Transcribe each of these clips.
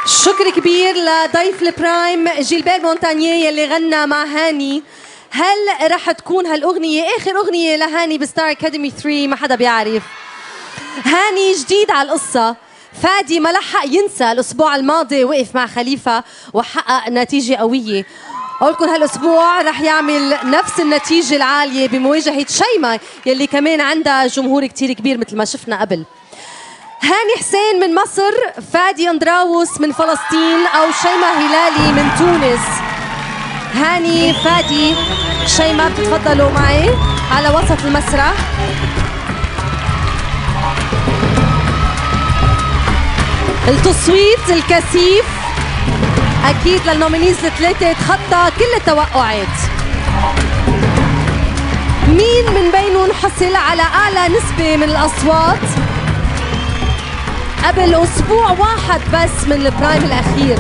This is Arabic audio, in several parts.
شكر كبير لضيف البرايم جيلبير مونتانييه يلي غنى مع هاني. هل رح تكون هالأغنية آخر أغنية لهاني بستار أكاديمي 3؟ ما حدا بيعرف. هاني جديد على القصة. فادي ما لحق ينسى الأسبوع الماضي وقف مع خليفة وحقق نتيجة قوية. أقولكم هالأسبوع رح يعمل نفس النتيجة العالية بمواجهة شيماء يلي كمان عندها جمهور كتير كبير مثل ما شفنا قبل. هاني حسين من مصر، فادي أندراوس من فلسطين، أو شيماء هلالي من تونس. هاني، فادي، شيماء بتتفضلوا معي على وسط المسرح. التصويت الكثيف أكيد للنومينيز الثلاثة تخطى كل التوقعات. مين من بينهم حصل على أعلى نسبة من الأصوات قبل أسبوع واحد بس من البرايم الأخير؟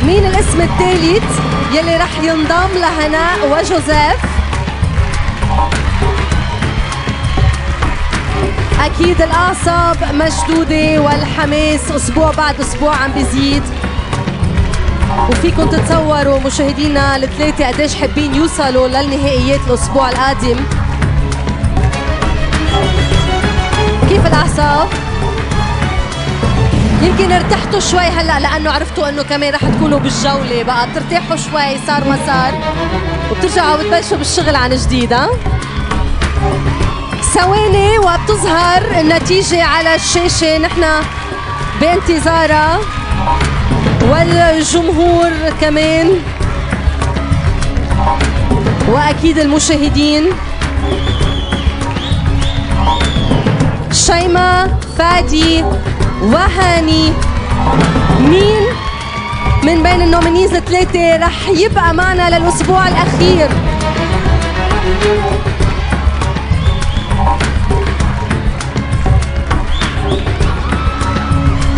مين الاسم الثالث يلي رح ينضم لهناء وجوزيف؟ أكيد الأعصاب مشدودة والحماس أسبوع بعد أسبوع عم بيزيد، وفيكم تتصوروا مشاهدينا الثلاثة قديش حابين يوصلوا للنهائيات الأسبوع القادم. كيف الأعصاب؟ يمكن ارتحتوا شوي هلا لأنه عرفتوا إنه كمان رح تكونوا بالجولة، بقى بترتاحوا شوي، صار ما صار، وبترجعوا بتبلشوا بالشغل عن جديد. ثواني وبتظهر النتيجة على الشاشة، نحن بانتظارها والجمهور كمان وأكيد المشاهدين. شيماء، فادي وهاني، مين من بين النومينيز الثلاثة رح يبقى معنا للأسبوع الأخير؟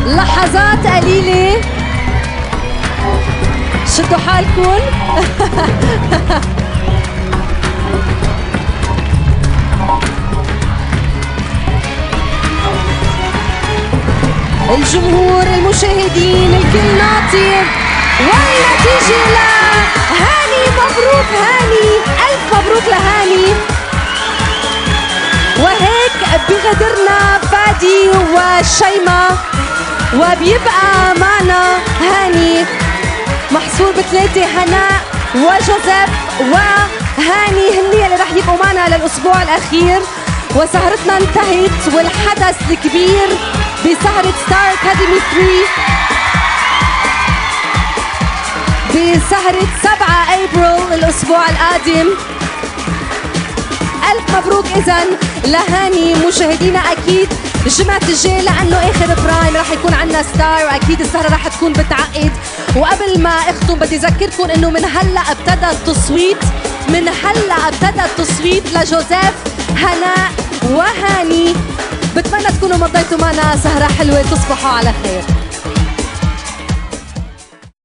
لحظات قليلة، شدوا حالكم. الجمهور، المشاهدين، الكل ناطر، والنتيجة لهاني. مبروك هاني، ألف مبروك لهاني. وهيك بغدرنا فادي وشيماء، وبيبقى معنا هاني محصور بثلاثة، هناء وجوزيف وهاني هني اللي رح يبقوا معنا للأسبوع الأخير. وسهرتنا انتهت، والحدث الكبير بسهرة ستار أكاديمي 3 بسهرة 7 أبريل الأسبوع القادم. ألف مبروك إذن لهاني. مشاهدينا أكيد الجمعة الجاي لأنه آخر برايم رح يكون عنا ستار، وأكيد السهرة رح تكون بتعقد. وقبل ما أختم بدي أذكركم إنه من هلا ابتدى التصويت، من هلا ابتدى التصويت لجوزيف، هناء وهاني. بتمنى تكونوا مضيتوا معنا سهرة حلوة. تصبحوا على خير.